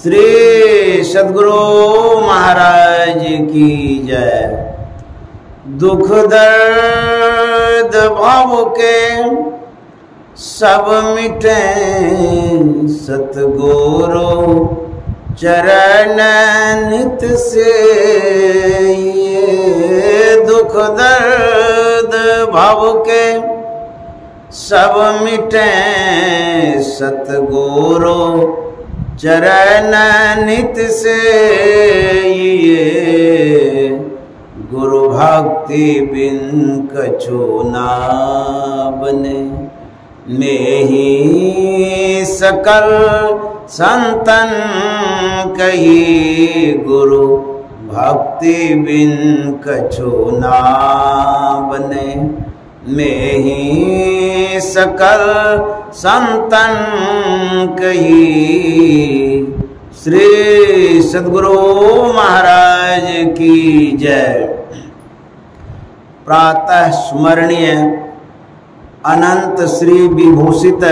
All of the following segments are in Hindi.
श्री सद्गुरु महाराज की जय। दुख दर्द भाव के सब मिटे सतगुरु चरण नित से। ये दुख दर्द भाव के सब मिटे सतगुरु चरण नित से। ये गुरु भक्ति बिन कछु ना बने। में ही सकल संतन कही गुरु भक्ति बिन कछु ना बने। में ही सकल संतन कही। श्री सद्गुरु महाराज की जय। प्रातः स्मरणीय अनंत श्री विभूषित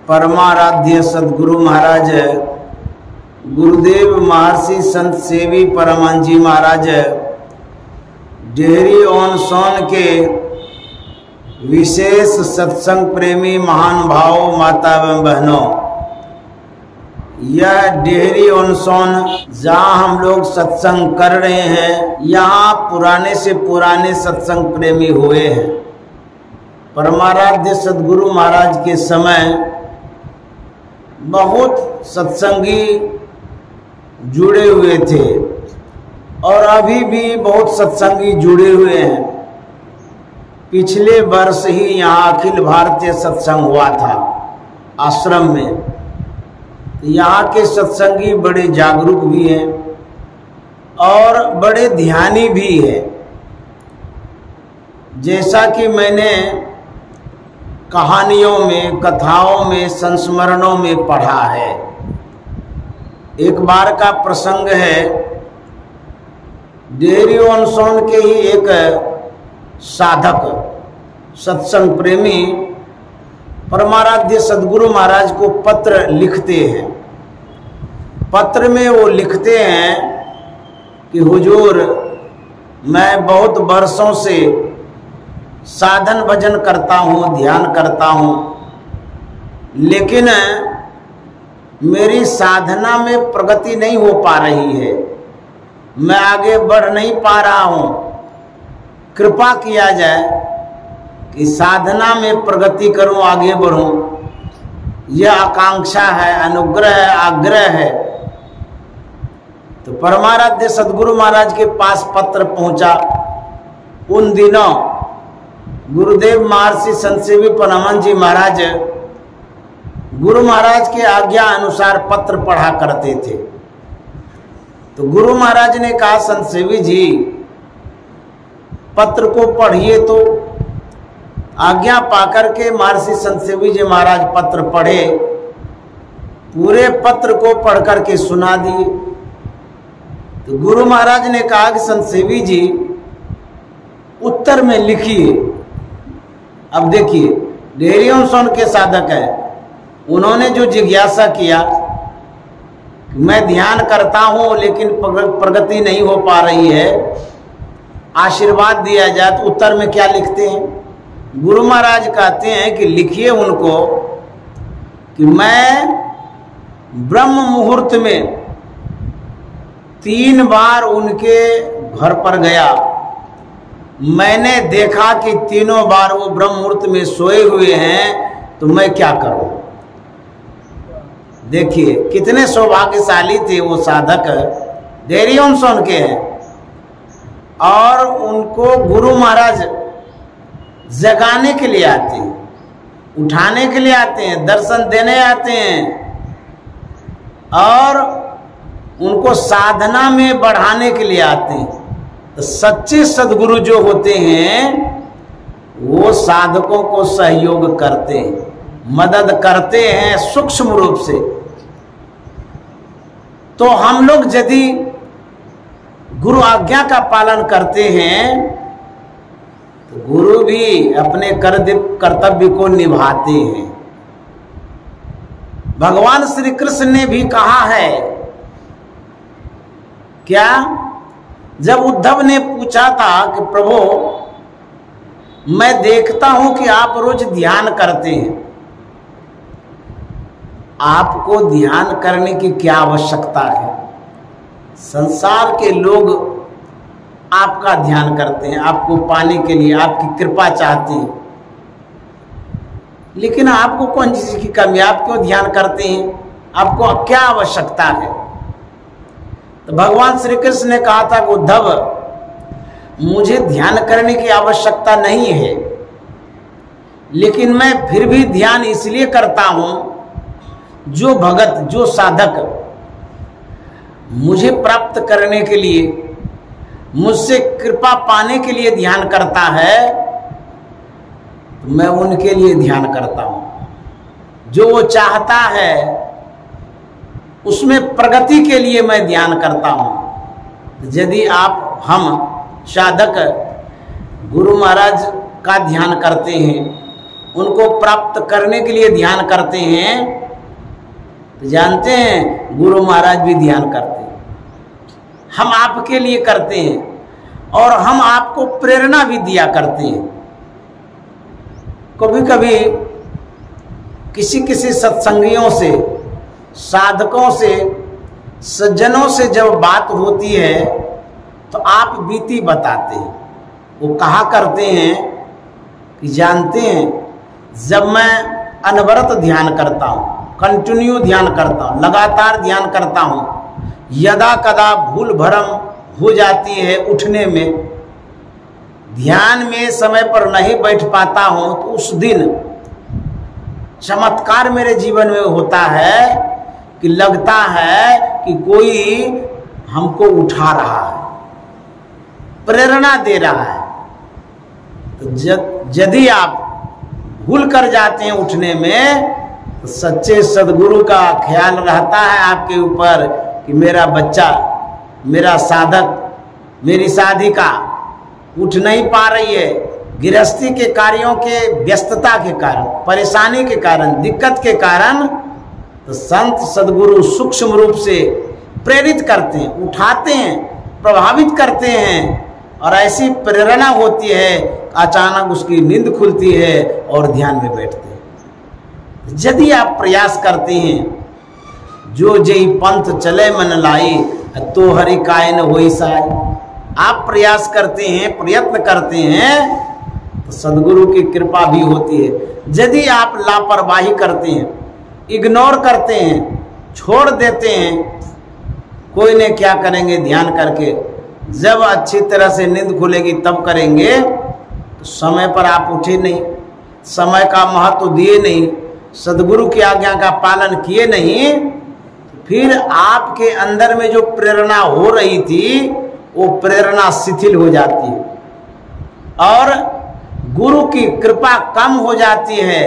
परमाराध्य सद्गुरु महाराज गुरुदेव महर्षि संत सेवी परमानंद जी महाराज डेहरी ऑन सोन के विशेष सत्संग प्रेमी महान भाव माता एवं बहनों, यह डेहरी ऑन सोन जहाँ हम लोग सत्संग कर रहे हैं, यहाँ पुराने से पुराने सत्संग प्रेमी हुए हैं। परमाराध्य सद्गुरु महाराज के समय बहुत सत्संगी जुड़े हुए थे और अभी भी बहुत सत्संगी जुड़े हुए हैं। पिछले वर्ष ही यहाँ अखिल भारतीय सत्संग हुआ था आश्रम में। यहाँ के सत्संगी बड़े जागरूक भी हैं और बड़े ध्यानी भी हैं। जैसा कि मैंने कहानियों में, कथाओं में, संस्मरणों में पढ़ा है। एक बार का प्रसंग है, डेहरी ऑन सोन के ही एक साधक सत्संग प्रेमी परमाराध्य सद्गुरु महाराज को पत्र लिखते हैं। पत्र में वो लिखते हैं कि हुजूर, मैं बहुत वर्षों से साधन भजन करता हूँ, ध्यान करता हूँ, लेकिन मेरी साधना में प्रगति नहीं हो पा रही है। मैं आगे बढ़ नहीं पा रहा हूँ। कृपा किया जाए कि साधना में प्रगति करूँ, आगे बढ़ूँ। यह आकांक्षा है, अनुग्रह है, आग्रह है। तो परमाराध्य सद्गुरु महाराज के पास पत्र पहुंचा। उन दिनों गुरुदेव महर्षि संत सेवी परमानंद जी महाराज गुरु महाराज के आज्ञा अनुसार पत्र पढ़ा करते थे। तो गुरु महाराज ने कहा, संत सेवी जी पत्र को पढ़िए। तो आज्ञा पाकर के महर्षि संत सेवी जी महाराज पत्र पढ़े, पूरे पत्र को पढ़ करके सुना दिए। तो गुरु महाराज ने कहा कि संत सेवी जी उत्तर में लिखिए। अब देखिए, डेहरी ऑन सोन के साधक है, उन्होंने जो जिज्ञासा किया, मैं ध्यान करता हूं लेकिन प्रगति नहीं हो पा रही है, आशीर्वाद दिया जाए। तो उत्तर में क्या लिखते हैं? गुरु महाराज कहते हैं कि लिखिए उनको कि मैं ब्रह्म मुहूर्त में 3 बार उनके घर पर गया। मैंने देखा कि तीनों बार वो ब्रह्म मुहूर्त में सोए हुए हैं, तो मैं क्या करूं? देखिए कितने सौभाग्यशाली थे वो साधक, डेहरी ऑन सोन के हैं। और उनको गुरु महाराज जगाने के लिए आते हैं, उठाने के लिए आते हैं, दर्शन देने आते हैं और उनको साधना में बढ़ाने के लिए आते हैं। तो सच्चे सद्गुरु जो होते हैं वो साधकों को सहयोग करते हैं, मदद करते हैं सूक्ष्म रूप से। तो हम लोग यदि गुरु आज्ञा का पालन करते हैं तो गुरु भी अपने कर्तव्य को निभाते हैं। भगवान श्री कृष्ण ने भी कहा है, क्या? जब उद्धव ने पूछा था कि प्रभु मैं देखता हूं कि आप रोज ध्यान करते हैं, आपको ध्यान करने की क्या आवश्यकता है? संसार के लोग आपका ध्यान करते हैं, आपको पाने के लिए आपकी कृपा चाहते हैं, लेकिन आपको कौन चीज की कमी? आप क्यों ध्यान करते हैं? आपको क्या आवश्यकता है? तो भगवान श्री कृष्ण ने कहा था कि उद्धव, मुझे ध्यान करने की आवश्यकता नहीं है, लेकिन मैं फिर भी ध्यान इसलिए करता हूं, जो भगत, जो साधक मुझे प्राप्त करने के लिए, मुझसे कृपा पाने के लिए ध्यान करता है, तो मैं उनके लिए ध्यान करता हूं। जो वो चाहता है उसमें प्रगति के लिए मैं ध्यान करता हूं। यदि आप, हम साधक गुरु महाराज का ध्यान करते हैं, उनको प्राप्त करने के लिए ध्यान करते हैं, तो जानते हैं गुरु महाराज भी ध्यान करते हैं। हम आपके लिए करते हैं और हम आपको प्रेरणा भी दिया करते हैं। कभी कभी किसी किसी सत्संगियों से, साधकों से, सज्जनों से जब बात होती है तो आप बीती बताते हैं। वो कहा करते हैं कि जानते हैं, जब मैं अनवरत ध्यान करता हूँ, कंटिन्यू ध्यान करता हूँ, लगातार ध्यान करता हूँ, यदा कदा भूल भरम हो जाती है उठने में, ध्यान में समय पर नहीं बैठ पाता हूँ, तो उस दिन चमत्कार मेरे जीवन में होता है कि लगता है कि कोई हमको उठा रहा है, प्रेरणा दे रहा है। तो यदि आप भूल कर जाते हैं उठने में, तो सच्चे सदगुरु का ख्याल रहता है आपके ऊपर कि मेरा बच्चा, मेरा साधक, मेरी साधिका उठ नहीं पा रही है, गृहस्थी के कार्यों के व्यस्तता के कारण, परेशानी के कारण, दिक्कत के कारण। तो संत सदगुरु सूक्ष्म रूप से प्रेरित करते हैं, उठाते हैं, प्रभावित करते हैं, और ऐसी प्रेरणा होती है, अचानक उसकी नींद खुलती है और ध्यान में बैठते हैं। यदि आप प्रयास करते हैं, जो जई पंथ चले मन लाई, तो हरि काय न होई साई, आप प्रयास करते हैं, प्रयत्न करते हैं, तो सदगुरु की कृपा भी होती है। यदि आप लापरवाही करते हैं, इग्नोर करते हैं, छोड़ देते हैं, कोई ने क्या करेंगे ध्यान करके, जब अच्छी तरह से नींद खुलेगी तब करेंगे, तो समय पर आप उठे नहीं, समय का महत्व दिए नहीं, सदगुरु की आज्ञा का पालन किए नहीं, फिर आपके अंदर में जो प्रेरणा हो रही थी वो प्रेरणा शिथिल हो जाती है और गुरु की कृपा कम हो जाती है।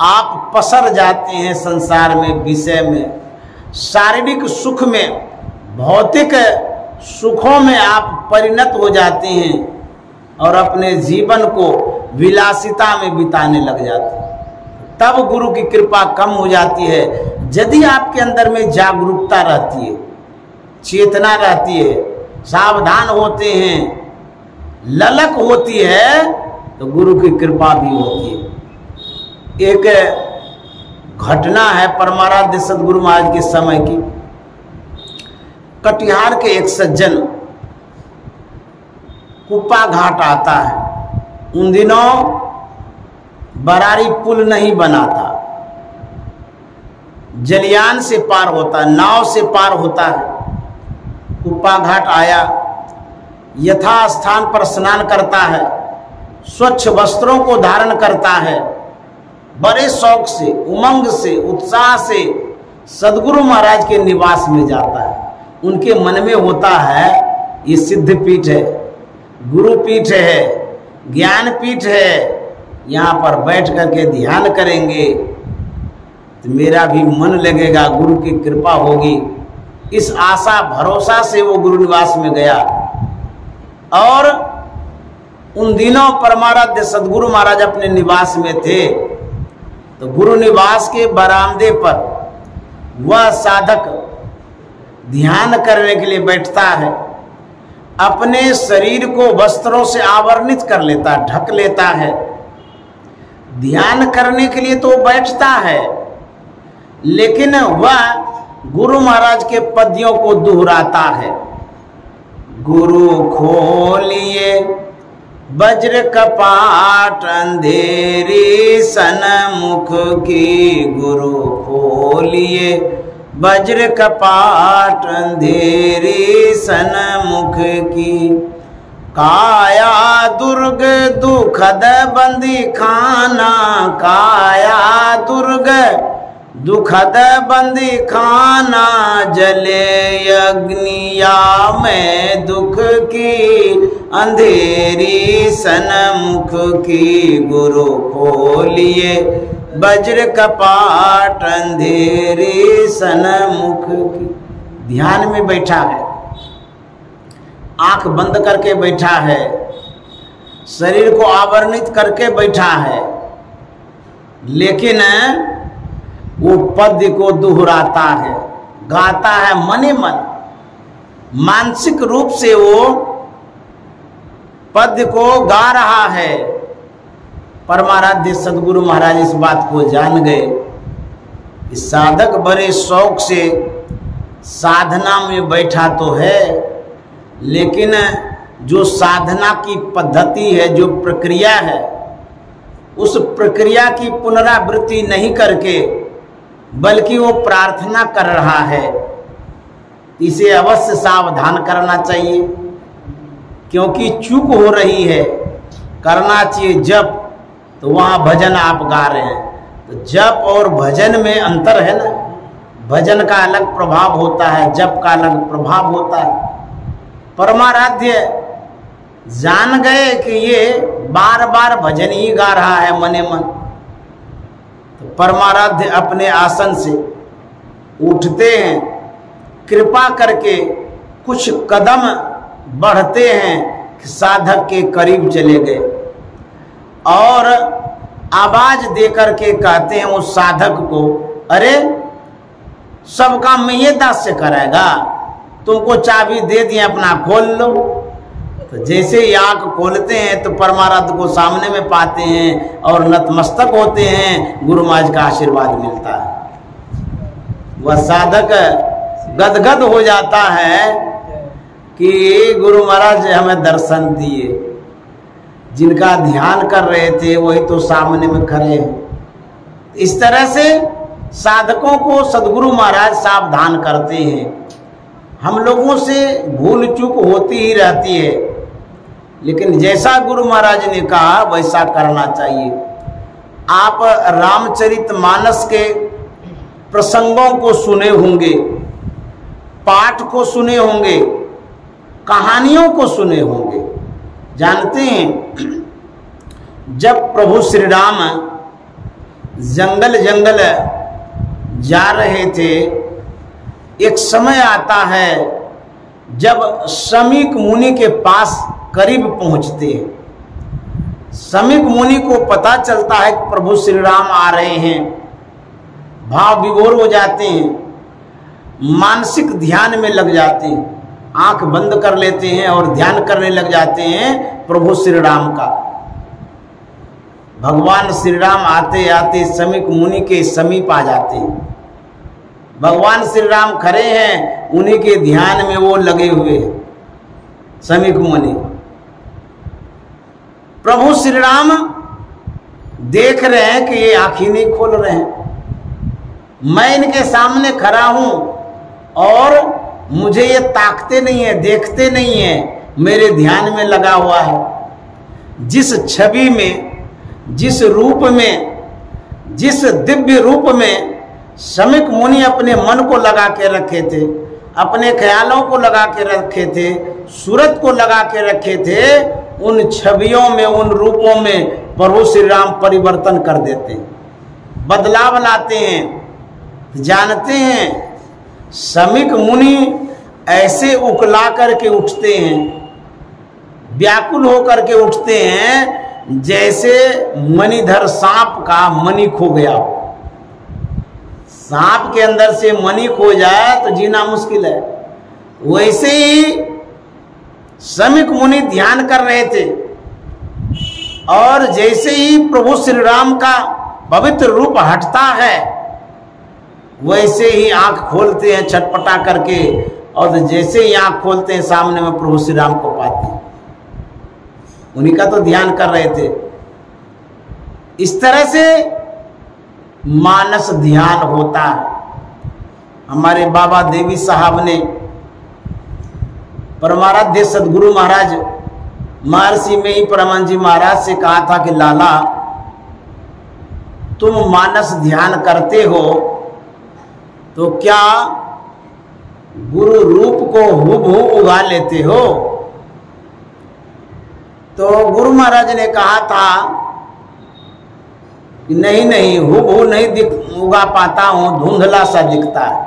आप पसर जाते हैं संसार में, विषय में, शारीरिक सुख में, भौतिक सुखों में आप परिणत हो जाते हैं और अपने जीवन को विलासिता में बिताने लग जाते हैं। तब गुरु की कृपा कम हो जाती है। यदि आपके अंदर में जागरूकता रहती है, चेतना रहती है, सावधान होते हैं, ललक होती है, तो गुरु की कृपा भी होती है। एक घटना है परमाराध्य सदगुरु महाराज के समय की। कटिहार के एक सज्जन कुप्पा घाट आता है। उन दिनों बरारी पुल नहीं बना था, जलियान से पार होता है, नाव से पार होता है। कुप्पा घाट आया, यथा स्थान पर स्नान करता है, स्वच्छ वस्त्रों को धारण करता है, बड़े शौक से, उमंग से, उत्साह से सदगुरु महाराज के निवास में जाता है। उनके मन में होता है ये सिद्ध पीठ है, गुरु पीठ है, ज्ञान पीठ है, यहाँ पर बैठ करके ध्यान करेंगे तो मेरा भी मन लगेगा, गुरु की कृपा होगी। इस आशा भरोसा से वो गुरु निवास में गया। और उन दिनों परमाराध्य सदगुरु महाराज अपने निवास में थे। तो तो गुरु निवास के बरामदे पर वह साधक ध्यान करने के लिए बैठता है, अपने शरीर को वस्त्रों से आवरणित कर लेता है, ढक लेता है। ध्यान करने के लिए तो बैठता है, लेकिन वह गुरु महाराज के पद्यों को दोहराता है। गुरु खोलिए वज्र कपाट अंधेरी सन्मुख की, गुरु खोलिए वज्र कपाट अंधेरी सन्मुख की। काया दुर्ग दुखद बंदी खाना, काया दुर्ग दुखद बंदी खाना, जले अग्निया में दुख की अंधेरी सन्मुख की। गुरु खोलिए वज्र कपाट अंधेरी सन्मुख की। ध्यान में बैठा है, आंख बंद करके बैठा है, शरीर को आवरणित करके बैठा है, लेकिन वो पद्य को दोहराता है, गाता है मने मन। मानसिक रूप से वो पद्य को गा रहा है। परमाराध्य सदगुरु महाराज इस बात को जान गए कि साधक बड़े शौक से साधना में बैठा तो है, लेकिन जो साधना की पद्धति है, जो प्रक्रिया है, उस प्रक्रिया की पुनरावृत्ति नहीं करके बल्कि वो प्रार्थना कर रहा है। इसे अवश्य सावधान करना चाहिए, क्योंकि चूक हो रही है। करना चाहिए जप, तो वहाँ भजन आप गा रहे हैं, तो जप और भजन में अंतर है ना। भजन का अलग प्रभाव होता है, जप का अलग प्रभाव होता है। परमाराध्य जान गए कि ये बार बार भजन ही गा रहा है मने मन। तो परमाराध्य अपने आसन से उठते हैं, कृपा करके कुछ कदम बढ़ते हैं कि साधक के करीब चले गए और आवाज देकर के कहते हैं उस साधक को, अरे सब काम में ये दास्य कराएगा, तुमको चाबी दे दिए, अपना खोल लो। तो जैसे ही आंख खोलते हैं तो परमाराध्य को सामने में पाते हैं और नतमस्तक होते हैं, गुरु महाराज का आशीर्वाद मिलता है। वह साधक गदगद हो जाता है कि गुरु महाराज हमें दर्शन दिए, जिनका ध्यान कर रहे थे वही तो सामने में खड़े हैं। इस तरह से साधकों को सदगुरु महाराज सावधान करते हैं। हम लोगों से भूल चूक होती ही रहती है, लेकिन जैसा गुरु महाराज ने कहा वैसा करना चाहिए। आप रामचरितमानस के प्रसंगों को सुने होंगे, पाठ को सुने होंगे, कहानियों को सुने होंगे। जानते हैं, जब प्रभु श्री राम जंगल जंगल जा रहे थे, एक समय आता है जब शमीक मुनि के पास करीब पहुंचते हैं। शमीक मुनि को पता चलता है कि प्रभु श्री राम आ रहे हैं, भाव विभोर हो जाते हैं, मानसिक ध्यान में लग जाते हैं, आंख बंद कर लेते हैं और ध्यान करने लग जाते हैं प्रभु श्री राम का। भगवान श्री राम आते आते शमीक मुनि के समीप आ जाते हैं। भगवान श्री राम खड़े हैं, उन्हीं के ध्यान में वो लगे हुए हैं शमीक मुनि। प्रभु श्री राम देख रहे हैं कि ये आंखें नहीं खोल रहे हैं, मैं इनके सामने खड़ा हूं और मुझे ये ताकते नहीं है, देखते नहीं है, मेरे ध्यान में लगा हुआ है। जिस छवि में, जिस रूप में, जिस दिव्य रूप में शमीक मुनि अपने मन को लगा के रखे थे, अपने ख्यालों को लगा के रखे थे, सूरत को लगा के रखे थे, उन छवियों में, उन रूपों में प्रभु श्री राम परिवर्तन कर देते हैं, बदलाव लाते हैं। जानते हैं, शमीक मुनि ऐसे उकला करके उठते हैं, व्याकुल होकर के उठते हैं, जैसे मणिधर सांप का मणि खो गया हो। सांप के अंदर से मणि खो जाए तो जीना मुश्किल है, वैसे ही समीक मुनि ध्यान कर रहे थे और जैसे ही प्रभु श्री राम का पवित्र रूप हटता है वैसे ही आंख खोलते हैं छटपटा करके, और जैसे ही आंख खोलते हैं सामने में प्रभु श्री राम को पाते हैं। उन्हीं का तो ध्यान कर रहे थे। इस तरह से मानस ध्यान होता है। हमारे बाबा देवी साहब ने परमाराध्य सदगुरु महाराज महर्षि में ही परमानंद जी महाराज से कहा था कि लाला, तुम मानस ध्यान करते हो तो क्या गुरु रूप को हुबहू उगा लेते हो? तो गुरु महाराज ने कहा था कि नहीं, हुबहू नहीं उगा पाता हूं, धुंधला सा दिखता है।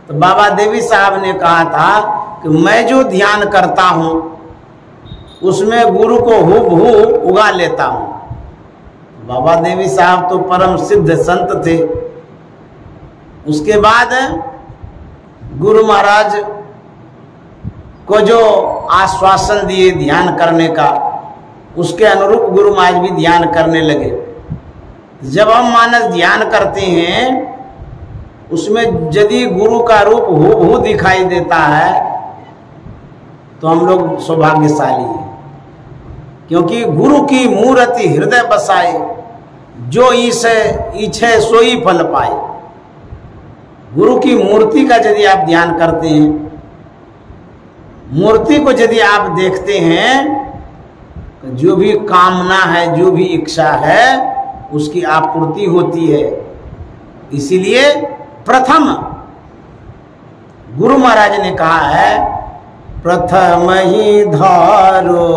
तो बाबा देवी साहब ने कहा था कि मैं जो ध्यान करता हूं उसमें गुरु को हुबहू उगा लेता हूं। बाबा देवी साहब तो परम सिद्ध संत थे। उसके बाद गुरु महाराज को जो आश्वासन दिए ध्यान करने का, उसके अनुरूप गुरु महाराज भी ध्यान करने लगे। जब हम मानस ध्यान करते हैं उसमें यदि गुरु का रूप हुबहू दिखाई देता है तो हम लोग सौभाग्यशाली हैं, क्योंकि गुरु की मूर्ति हृदय बसाए, जो इच्छे सोई फल पाए। गुरु की मूर्ति का यदि आप ध्यान करते हैं, मूर्ति को यदि आप देखते हैं, तो जो भी कामना है, जो भी इच्छा है, उसकी आपूर्ति होती है। इसीलिए प्रथम गुरु महाराज ने कहा है, प्रथम ही धारो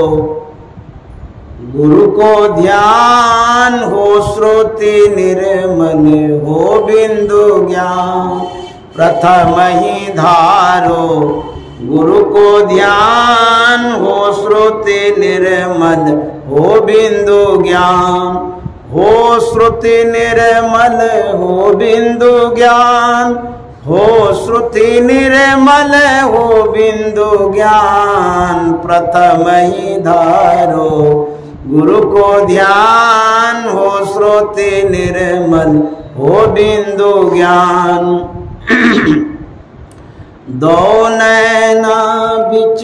गुरु को ध्यान, हो श्रुति निर्मल हो बिंदु ज्ञान। प्रथम ही धारो गुरु को ध्यान, हो श्रुति निर्मल हो बिंदु ज्ञान। हो श्रुति निर्मल हो बिंदु ज्ञान, हो श्रुति निर्मल हो बिंदु ज्ञान। प्रथम ही धारो गुरु को ध्यान, हो श्रुति निर्मल हो बिंदु ज्ञान। दो नैना बिच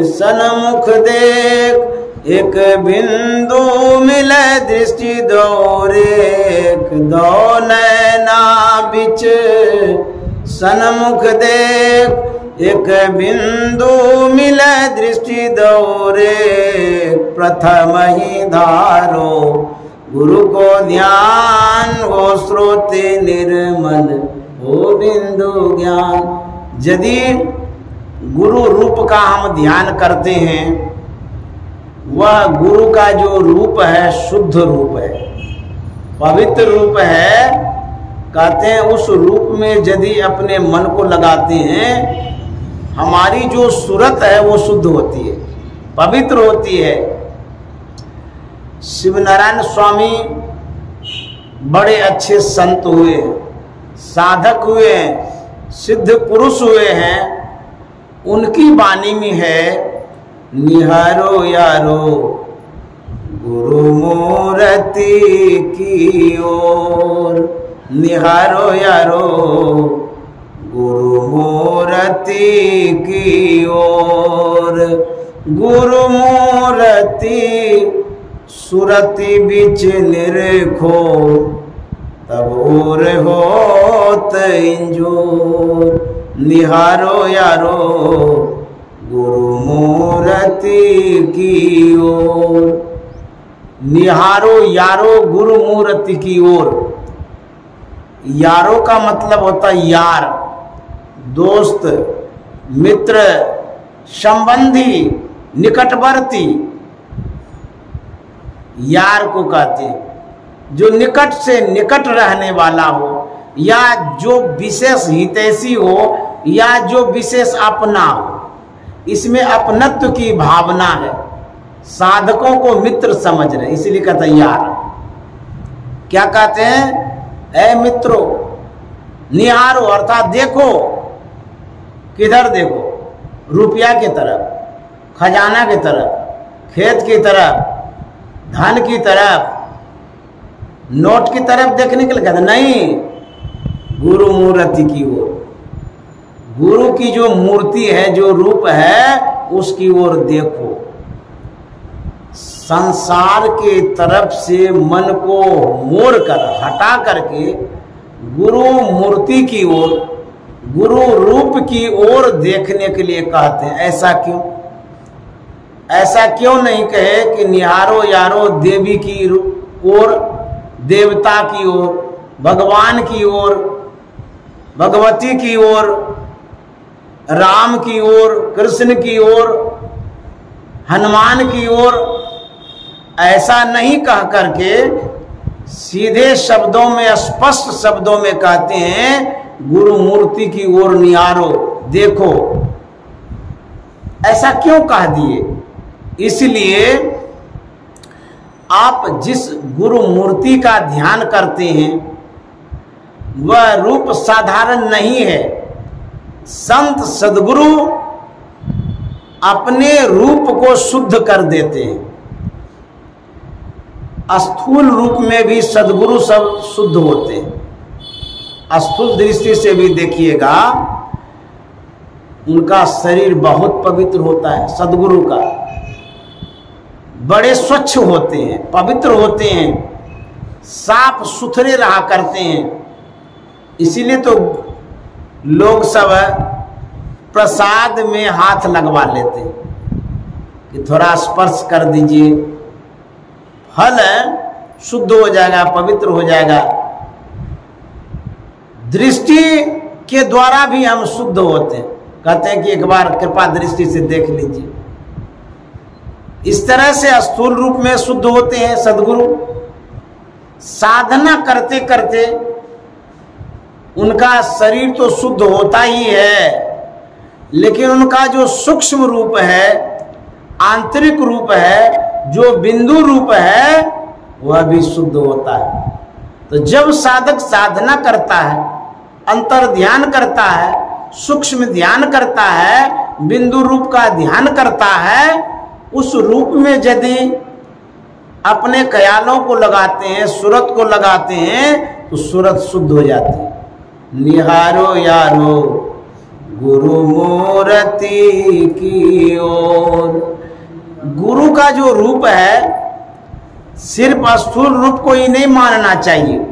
सन्मुख देख, एक बिंदु मिले दृष्टि दोरेक। दो नैना बिच सन्मुख देख, एक बिंदु मिले दृष्टि दोरे। प्रथम ही धारो गुरु को ध्यान, हो श्रुति निर्मल हो बिंदु ज्ञान। यदि गुरु रूप का हम ध्यान करते हैं, वह गुरु का जो रूप है शुद्ध रूप है, पवित्र रूप है। कहते हैं उस रूप में यदि अपने मन को लगाते हैं, हमारी जो सूरत है वो शुद्ध होती है, पवित्र होती है। शिवनारायण स्वामी बड़े अच्छे संत हुए, साधक हुए, सिद्ध पुरुष हुए हैं। उनकी वाणी में है, निहारो यारो गुरु मूर्ति की ओर। निहारो यारो गुरु मूर्ति की ओर। गुरु मूर्ति सुरति बिच निरखो, तब और होत इंजोर। निहारो यारो गुरु मूर्ति की ओर। निहारो यारो गुरु मूर्ति की ओर। यारो का मतलब होता है यार, दोस्त, मित्र, संबंधी, निकटवर्ती। यार को कहते हैं जो निकट से निकट रहने वाला हो, या जो विशेष हितैषी हो, या जो विशेष अपना हो। इसमें अपनत्व की भावना है। साधकों को मित्र समझ रहे, इसलिए कहते हैं यार। क्या कहते हैं? ऐ मित्रों, निहारो अर्थात देखो, किधर देखो? रुपया की तरफ, खजाना की तरफ, खेत की तरफ, धन की तरफ, नोट की तरफ देखने के लिए कहते नहीं, गुरु मूर्ति की ओर, गुरु की जो मूर्ति है, जो रूप है, उसकी ओर देखो। संसार के तरफ से मन को मोड़ कर, हटा करके गुरु मूर्ति की ओर, गुरु रूप की ओर देखने के लिए कहते हैं। ऐसा क्यों? ऐसा क्यों नहीं कहे कि निहारो यारो देवी की ओर, देवता की ओर, भगवान की ओर, भगवती की ओर, राम की ओर, कृष्ण की ओर, हनुमान की ओर? ऐसा नहीं कह करके सीधे शब्दों में, स्पष्ट शब्दों में कहते हैं गुरु मूर्ति की ओर निहारो, देखो। ऐसा क्यों कह दिए? इसलिए आप जिस गुरु मूर्ति का ध्यान करते हैं वह रूप साधारण नहीं है। संत सद्गुरु अपने रूप को शुद्ध कर देते हैं। स्थूल रूप में भी सद्गुरु सब शुद्ध होते हैं। स्थूल दृष्टि से भी देखिएगा, उनका शरीर बहुत पवित्र होता है। सद्गुरु का बड़े स्वच्छ होते हैं, पवित्र होते हैं, साफ सुथरे रहा करते हैं। इसीलिए तो लोग सब प्रसाद में हाथ लगवा लेते हैं कि थोड़ा स्पर्श कर दीजिए, फल शुद्ध हो जाएगा, पवित्र हो जाएगा। दृष्टि के द्वारा भी हम शुद्ध होते हैं। कहते हैं कि एक बार कृपा दृष्टि से देख लीजिए। इस तरह से स्थूल रूप में शुद्ध होते हैं सद्गुरु। साधना करते करते उनका शरीर तो शुद्ध होता ही है, लेकिन उनका जो सूक्ष्म रूप है, आंतरिक रूप है, जो बिंदु रूप है, वह भी शुद्ध होता है। तो जब साधक साधना करता है, अंतर ध्यान करता है, सूक्ष्म ध्यान करता है, बिंदु रूप का ध्यान करता है, उस रूप में यदि अपने ख्यालों को लगाते हैं, सूरत को लगाते हैं, तो सूरत शुद्ध हो जाती है। निहारो यारो गुरु मूर्ति की ओर। गुरु का जो रूप है, सिर्फ स्थूल रूप को ही नहीं मानना चाहिए।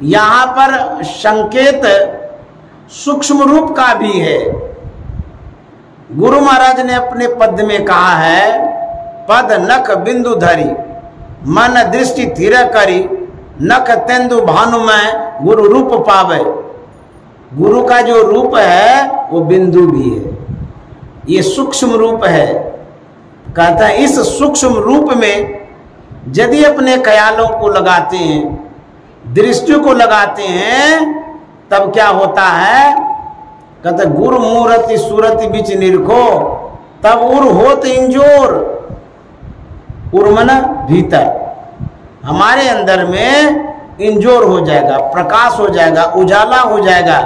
यहाँ पर संकेत सूक्ष्म रूप का भी है। गुरु महाराज ने अपने पद में कहा है, पद नख बिंदु धरी, मन दृष्टि थिर करी, नख तेंदु भानु में गुरु रूप पावे। गुरु का जो रूप है वो बिंदु भी है, ये सूक्ष्म रूप है। कहता है इस सूक्ष्म रूप में यदि अपने ख्यालों को लगाते हैं, दृष्टि को लगाते हैं, तब क्या होता है? कहते गुरु मूर्ति सूरति बीच निरखो, तब उर होत इंजोर। उर मना भीतर, हमारे अंदर में इंजोर हो जाएगा, प्रकाश हो जाएगा, उजाला हो जाएगा।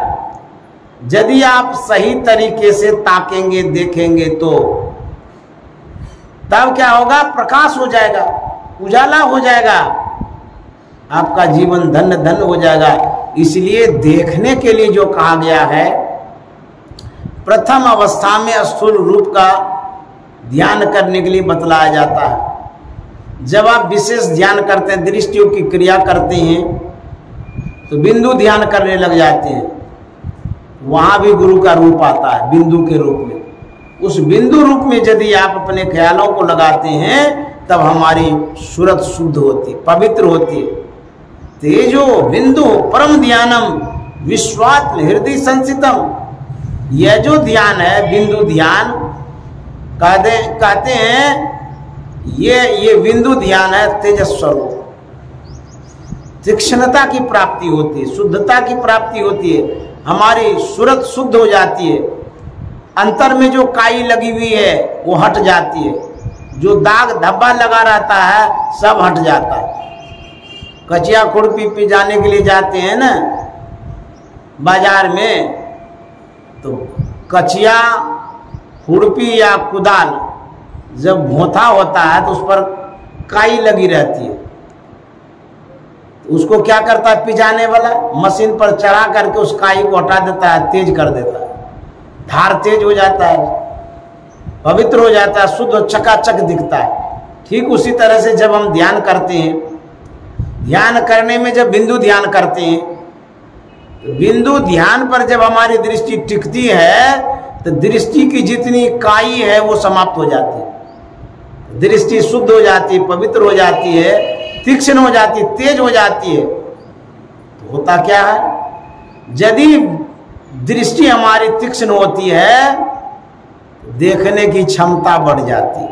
यदि आप सही तरीके से ताकेंगे, देखेंगे, तो तब क्या होगा? प्रकाश हो जाएगा, उजाला हो जाएगा, आपका जीवन धन्य धन्य हो जाएगा। इसलिए देखने के लिए जो कहा गया है, प्रथम अवस्था में स्थूल रूप का ध्यान करने के लिए बतलाया जाता है। जब आप विशेष ध्यान करते हैं, दृष्टियों की क्रिया करते हैं, तो बिंदु ध्यान करने लग जाते हैं, वहां भी गुरु का रूप आता है बिंदु के रूप में। उस बिंदु रूप में यदि आप अपने ख्यालों को लगाते हैं, तब हमारी सूरत शुद्ध होती, पवित्र होती है। तेजो बिंदु परम ध्यानम विश्वात हृदय संसितम। यह जो ध्यान है, बिंदु ध्यान कहते हैं, ये बिंदु ध्यान है तेजस्वरूप। तीक्ष्णता की प्राप्ति होती है, शुद्धता की प्राप्ति होती है, हमारी सूरत शुद्ध हो जाती है। अंतर में जो काई लगी हुई है वो हट जाती है, जो दाग धब्बा लगा रहता है सब हट जाता है। कचिया खुरपी पे जाने के लिए जाते हैं ना, बाजार में, तो कचिया, खुरपी या कुदाल जब भोथा होता है तो उस पर काई लगी रहती है। तो उसको क्या करता है पिजाने वाला, मशीन पर चढ़ा करके उस काई को हटा देता है, तेज कर देता है, धार तेज हो जाता है, पवित्र हो जाता है, शुद्ध चकाचक दिखता है। ठीक उसी तरह से जब हम ध्यान करते हैं, ध्यान करने में जब बिंदु ध्यान करते हैं, तो बिंदु ध्यान पर जब हमारी दृष्टि टिकती है तो दृष्टि की जितनी काई है वो समाप्त हो जाती है, दृष्टि शुद्ध हो जाती है, पवित्र हो जाती है, तीक्ष्ण हो जाती है, तेज हो जाती है। तो होता क्या है, यदि दृष्टि हमारी तीक्ष्ण होती है, देखने की क्षमता बढ़ जाती है,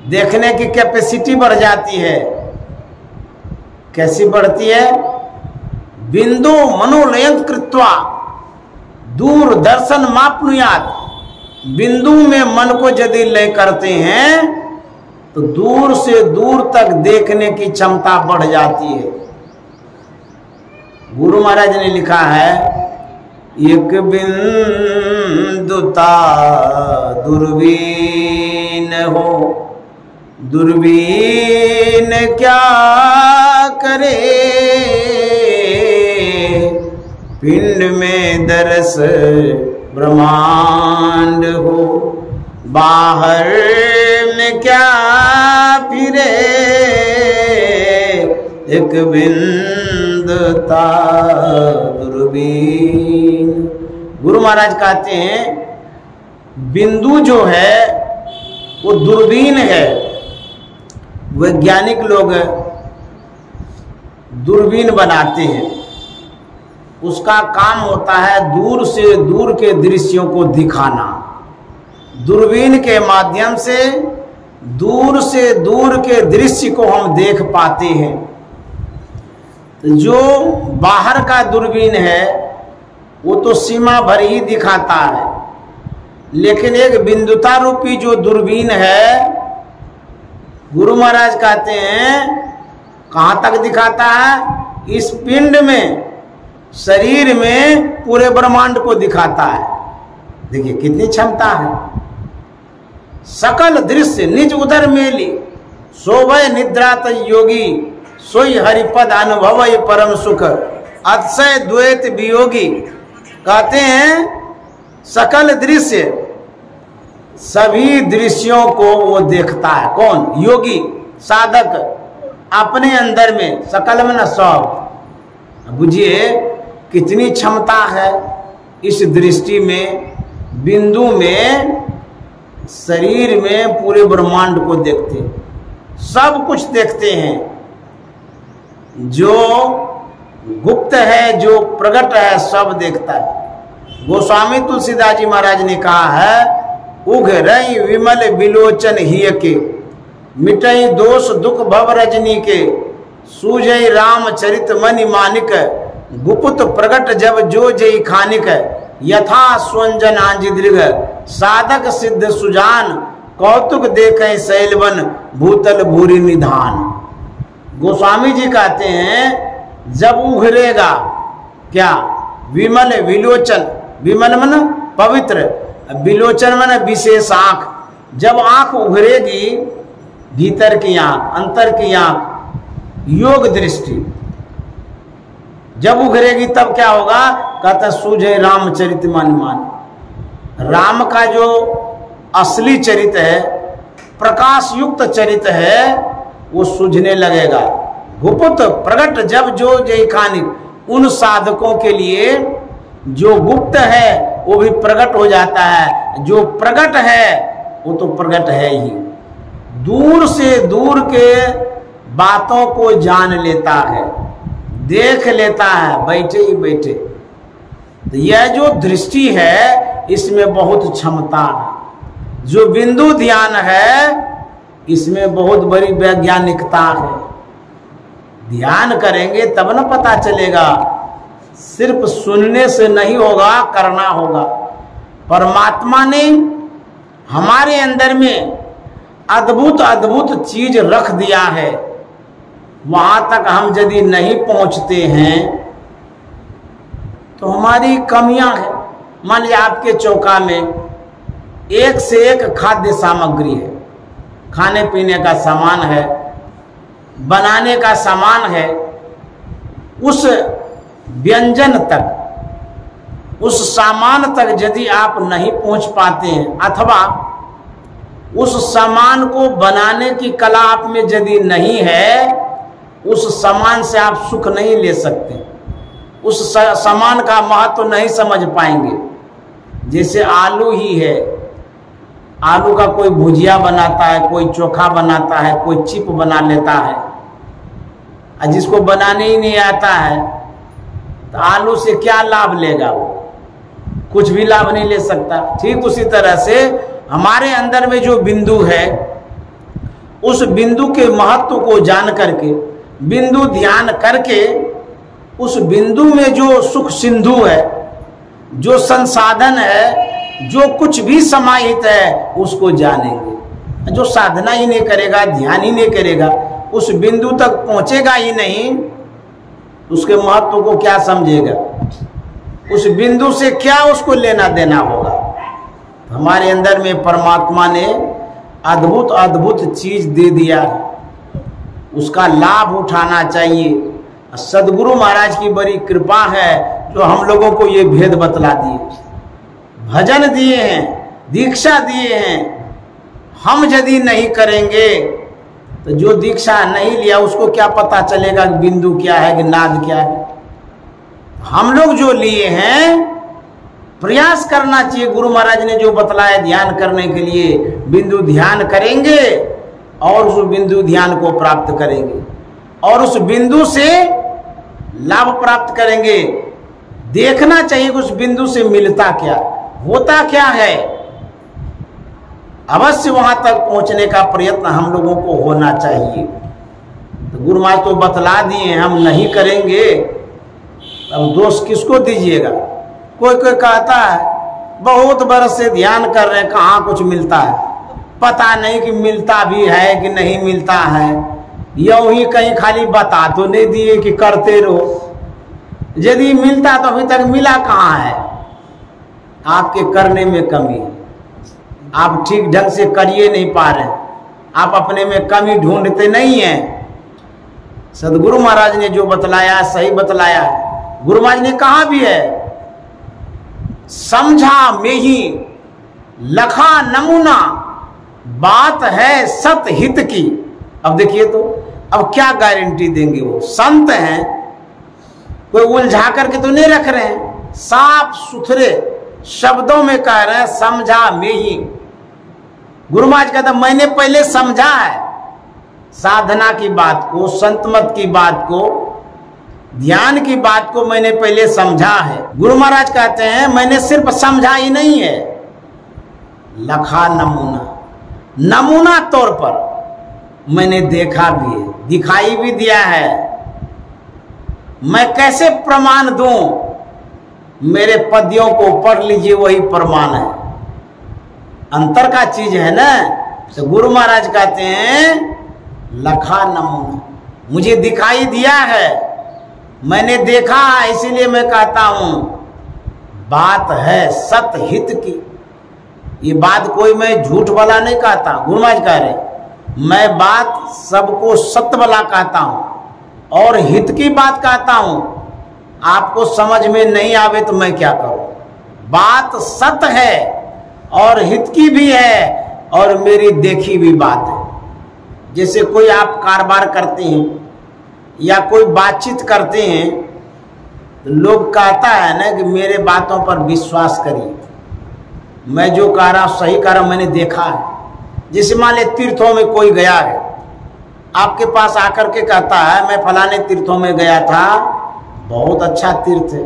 देखने की कैपेसिटी बढ़ जाती है। कैसी बढ़ती है? बिंदु मनोलयन कृत्वा दूरदर्शन मापनुयात। बिंदु में मन को यदि लय करते हैं तो दूर से दूर तक देखने की क्षमता बढ़ जाती है। गुरु महाराज ने लिखा है, एक बिंदुता दूरबीन हो, दूरबीन क्या करे, पिंड में दरस ब्रह्मांड हो, बाहर में क्या फिरे, एक बिंदुता दूरबीन। गुरु महाराज कहते हैं बिंदु जो है वो दूरबीन है। वैज्ञानिक लोग दूरबीन बनाते हैं, उसका काम होता है दूर से दूर के दृश्यों को दिखाना। दूरबीन के माध्यम से दूर के दृश्य को हम देख पाते हैं। जो बाहर का दूरबीन है वो तो सीमा भर ही दिखाता है, लेकिन एक बिंदुता रूपी जो दूरबीन है, गुरु महाराज कहते हैं कहाँ तक दिखाता है? इस पिंड में, शरीर में पूरे ब्रह्मांड को दिखाता है। देखिए कितनी क्षमता है। सकल दृश्य निज उदर मेली, सोभय निद्रात योगी, सोई हरिपद अनुभव परम सुख, अतिशय द्वैत वियोगी। कहते हैं सकल दृश्य, सभी दृश्यों को वो देखता है। कौन? योगी, साधक, अपने अंदर में, सकल में न सब। बुझिए कितनी क्षमता है इस दृष्टि में, बिंदु में, शरीर में पूरे ब्रह्मांड को देखते हैं, सब कुछ देखते हैं। जो गुप्त है, जो प्रकट है, सब देखता है। गोस्वामी तुलसीदास जी महाराज ने कहा है, उघ रई विमल विलोचन हिय के, मिटई दोष दुख भव रजनी के, सूझई राम चरित मनि मानिक, गुप्त प्रगट जब जो जय खानिक, यथा स्वंजन आंजी दृग, साधक सिद्ध सुजान, कौतुक देखें शैलवन, भूतल भूरि निधान। गोस्वामी जी कहते हैं जब उघरेगा क्या? विमल विलोचन, विमल मन पवित्र, विलोचन मन विशेष आंख। जब आंख उघरेगी, भीतर की आंख, अंतर की आंख, योग दृष्टि जब उघरेगी तब क्या होगा? कहता सूझे रामचरित मान। राम का जो असली चरित्र है, प्रकाश युक्त चरित्र है, वो सूझने लगेगा। गुप्त प्रगट जब जो जय खानिक, उन साधकों के लिए जो गुप्त है वो भी प्रकट हो जाता है, जो प्रकट है वो तो प्रकट है ही। दूर से दूर के बातों को जान लेता है, देख लेता है बैठे ही बैठे। तो यह जो दृष्टि है इसमें बहुत क्षमता है। जो बिंदु ध्यान है इसमें बहुत बड़ी वैज्ञानिकता है। ध्यान करेंगे तब न पता चलेगा, सिर्फ सुनने से नहीं होगा, करना होगा। परमात्मा ने हमारे अंदर में अद्भुत अद्भुत चीज रख दिया है, वहां तक हम यदि नहीं पहुंचते हैं तो हमारी कमियां हैं। मान लीजिए आपके चौका में एक से एक खाद्य सामग्री है, खाने पीने का सामान है, बनाने का सामान है, उस व्यंजन तक, उस सामान तक यदि आप नहीं पहुंच पाते हैं, अथवा उस सामान को बनाने की कला आप में यदि नहीं है, उस सामान से आप सुख नहीं ले सकते, उस सामान का महत्व नहीं समझ पाएंगे। जैसे आलू ही है, आलू का कोई भुजिया बनाता है, कोई चोखा बनाता है, कोई चिप बना लेता है, और जिसको बनाने ही नहीं आता है तो आलू से क्या लाभ लेगा? वो कुछ भी लाभ नहीं ले सकता। ठीक उसी तरह से हमारे अंदर में जो बिंदु है, उस बिंदु के महत्व को जान करके, बिंदु ध्यान करके, उस बिंदु में जो सुख सिंधु है, जो संसाधन है, जो कुछ भी समाहित है, उसको जानेंगे। जो साधना ही नहीं करेगा, ध्यान ही नहीं करेगा, उस बिंदु तक पहुंचेगा ही नहीं, उसके महत्व को क्या समझेगा? उस बिंदु से क्या उसको लेना देना होगा? हमारे अंदर में परमात्मा ने अद्भुत अद्भुत चीज दे दिया, उसका लाभ उठाना चाहिए। सदगुरु महाराज की बड़ी कृपा है जो हम लोगों को ये भेद बतला दिए, भजन दिए हैं, दीक्षा दिए हैं। हम यदि नहीं करेंगे तो जो दीक्षा नहीं लिया उसको क्या पता चलेगा कि बिंदु क्या है कि नाद क्या है? हम लोग जो लिए हैं, प्रयास करना चाहिए। गुरु महाराज ने जो बतलाया ध्यान करने के लिए, बिंदु ध्यान करेंगे और उस बिंदु ध्यान को प्राप्त करेंगे और उस बिंदु से लाभ प्राप्त करेंगे। देखना चाहिए कि उस बिंदु से मिलता क्या, होता क्या है। अवश्य वहां तक पहुंचने का प्रयत्न हम लोगों को होना चाहिए। तो गुरु महाराज तो बतला दिए, हम नहीं करेंगे, अब दोष किसको दीजिएगा? कोई कोई कहता है बहुत बरस से ध्यान कर रहे हैं, कहाँ कुछ मिलता है, पता नहीं कि मिलता भी है कि नहीं मिलता है। यूं ही कहीं खाली बता तो नहीं दिए कि करते रहो, यदि मिलता तो अभी तक मिला कहाँ है? आपके करने में कमी है, आप ठीक ढंग से करिए नहीं पा रहे, आप अपने में कमी ढूंढते नहीं हैं। सदगुरु महाराज ने जो बतलाया सही बतलाया। गुरु महाराज ने कहा भी है, समझा में ही लखा नमूना, बात है सत हित की। अब देखिए तो अब क्या गारंटी देंगे? वो संत हैं, कोई उलझा करके तो नहीं रख रहे हैं, साफ सुथरे शब्दों में कह रहे हैं, समझा में ही। गुरु महाराज कहता मैंने पहले समझा है साधना की बात को, संतमत की बात को, ध्यान की बात को मैंने पहले समझा है। गुरु महाराज कहते हैं मैंने सिर्फ समझा ही नहीं है, लखा नमूना, नमूना तौर पर मैंने देखा भी है, दिखाई भी दिया है। मैं कैसे प्रमाण दूं? मेरे पद्यों को पढ़ लीजिए, वही प्रमाण है। अंतर का चीज है ना। तो गुरु महाराज कहते हैं लखा नमूना, मुझे दिखाई दिया है, मैंने देखा है, इसीलिए मैं कहता हूं बात है सत हित की। ये बात कोई मैं झूठ वाला नहीं कहता, गुरु महाराज कह रहे मैं बात सबको सत्य वाला कहता हूं और हित की बात कहता हूं। आपको समझ में नहीं आवे तो मैं क्या करूं? बात सत्य है और हित की भी है और मेरी देखी भी बात है। जैसे कोई आप कारोबार करते हैं या कोई बातचीत करते हैं तो लोग कहता है ना कि मेरे बातों पर विश्वास करिए, मैं जो कह रहा सही कह रहा, मैंने देखा है। जैसे मान ले तीर्थों में कोई गया है, आपके पास आकर के कहता है मैं फलाने तीर्थों में गया था, बहुत अच्छा तीर्थ है,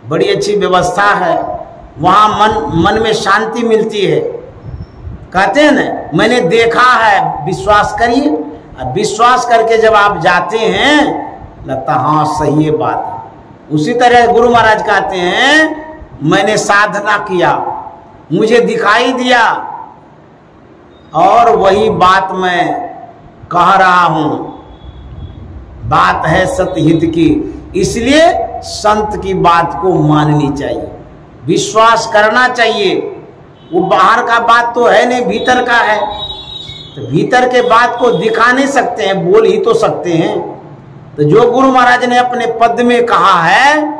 बड़ी अच्छी व्यवस्था है, वहाँ मन में शांति मिलती है। कहते हैं ना मैंने देखा है, विश्वास करिए। अब विश्वास करके जब आप जाते हैं लगता हाँ सही है बात है। उसी तरह गुरु महाराज कहते हैं मैंने साधना किया, मुझे दिखाई दिया और वही बात मैं कह रहा हूं, बात है सतहित की। इसलिए संत की बात को माननी चाहिए, विश्वास करना चाहिए। वो बाहर का बात तो है नहीं, भीतर का है, तो भीतर के बात को दिखा नहीं सकते हैं, बोल ही तो सकते हैं। तो जो गुरु महाराज ने अपने पद में कहा है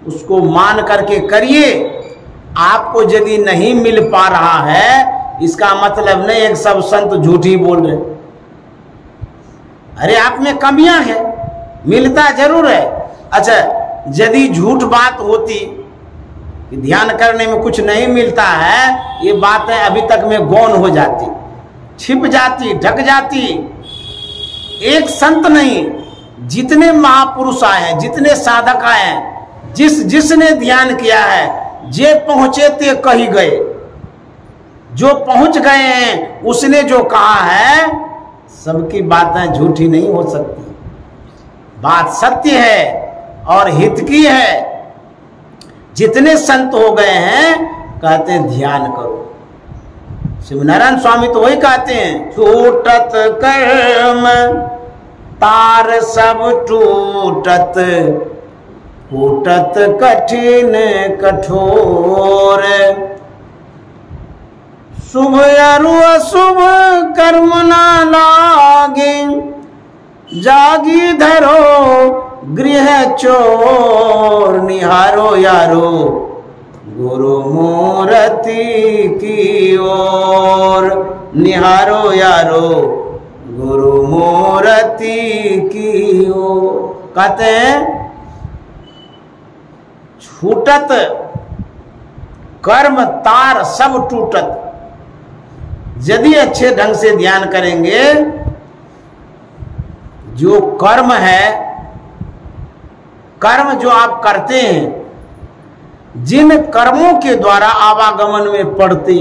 उसको मान करके करिए। आपको यदि नहीं मिल पा रहा है इसका मतलब नहीं एक सब संत झूठी बोल रहे। अरे आप में कमियां हैं, मिलता जरूर है। अच्छा, यदि झूठ बात होती कि ध्यान करने में कुछ नहीं मिलता है, ये बातें अभी तक में गौण हो जाती, छिप जाती, ढक जाती। एक संत नहीं, जितने महापुरुष आए हैं, जितने साधक आए हैं, जिसने ध्यान किया है, जे पहुंचे ते कही गए। जो पहुंच गए हैं उसने जो कहा है, सबकी बातें झूठी नहीं हो सकती। बात सत्य है और हित की है। जितने संत हो गए हैं कहते हैं ध्यान करो। शिवनारायण स्वामी तो वही कहते हैं, छूटत कर्म तार सब टूटत, फूटत कठिन कठोर, शुभ अरु अशुभ कर्म ना लागे, जागी धरो गृह चोर, निहारो यारो गुरु मूर्ति की ओर, निहारो यारो गुरु मूर्ति की ओर। कहते हैं छूटत कर्म तार सब टूटत। यदि अच्छे ढंग से ध्यान करेंगे, जो कर्म है, कर्म जो आप करते हैं, जिन कर्मों के द्वारा आवागमन में पड़ते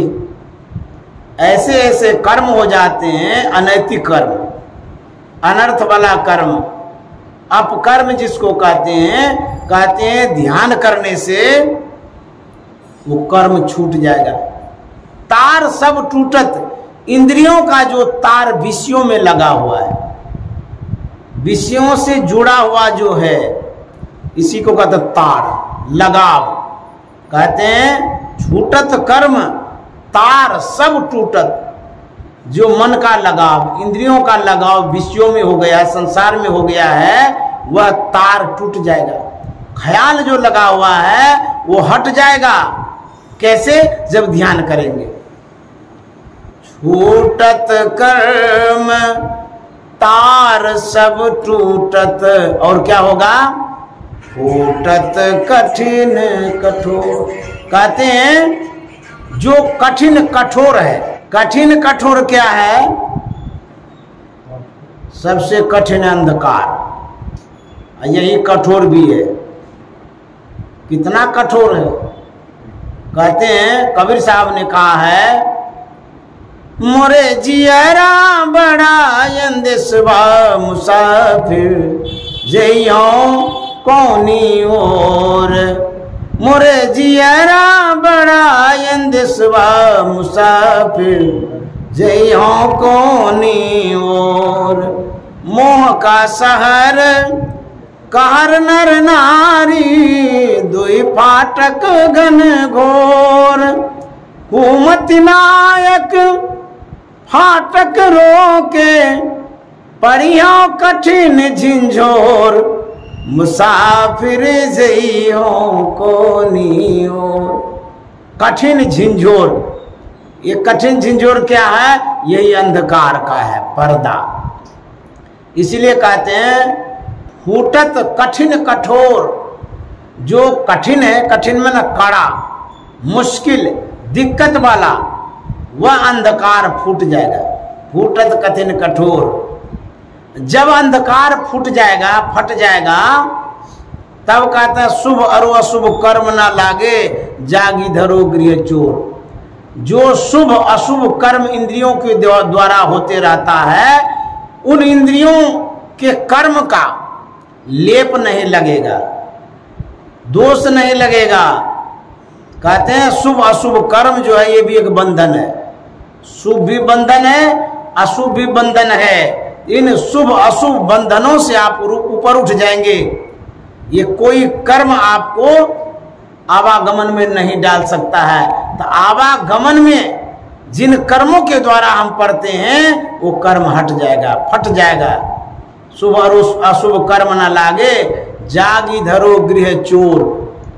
ऐसे ऐसे कर्म हो जाते हैं, अनैतिक कर्म, अनर्थ वाला कर्म, अपकर्म जिसको कहते हैं ध्यान करने से वो कर्म छूट जाएगा। तार सब टूटत, इंद्रियों का जो तार विषयों में लगा हुआ है, विषयों से जुड़ा हुआ जो है, इसी को कहते तार, लगाव। कहते हैं छूटत कर्म तार सब टूटत। जो मन का लगाव, इंद्रियों का लगाव विषयों में हो गया, संसार में हो गया है, वह तार टूट जाएगा। ख्याल जो लगा हुआ है वो हट जाएगा। कैसे? जब ध्यान करेंगे। छूटत कर्म तार सब टूटत, और क्या होगा? फूटत कठिन कठोर। कहते हैं जो कठिन कठोर है, कठिन कठोर क्या है? सबसे कठिन अंधकार, यही कठोर भी है। कितना कठोर है? कहते हैं कबीर साहब ने कहा है, मोरे जियरा बड़ा अंदेशवा मुसाफिर जइयो कौनी ओर, मोरे जियरा बड़ा अंदेशवा मुसाफिर जइयो कौनी ओर, मोह का शहर कहर नर नारी दुई फाटक घन घोर, कुमति नायक फाटक रोके परियो कठिन झिंझोर, मुसाफिर जइयो कोनी ओर। कठिन झिंझोर, ये कठिन झिंझोर क्या है? यही अंधकार का है, पर्दा। इसलिए कहते हैं फूटत कठिन कठोर। जो कठिन है, कठिन में ना कड़ा, मुश्किल, दिक्कत वाला, वह अंधकार फूट जाएगा। फूटत कठिन कठोर। जब अंधकार फूट जाएगा, फट जाएगा, तब कहते हैं शुभ और अशुभ कर्म ना लागे, जागी धरो गृह चोर। जो शुभ अशुभ कर्म इंद्रियों के द्वारा होते रहता है, उन इंद्रियों के कर्म का लेप नहीं लगेगा, दोष नहीं लगेगा। कहते हैं शुभ अशुभ कर्म जो है ये भी एक बंधन है। शुभ भी बंधन है, अशुभ भी बंधन है। इन शुभ अशुभ बंधनों से आप ऊपर उठ जाएंगे ये कोई कर्म आपको आवागमन में नहीं डाल सकता है। तो आवागमन में जिन कर्मों के द्वारा हम पढ़ते हैं वो कर्म हट जाएगा, फट जाएगा। शुभ और अशुभ कर्म न लागे, जागी धरो गृह चोर।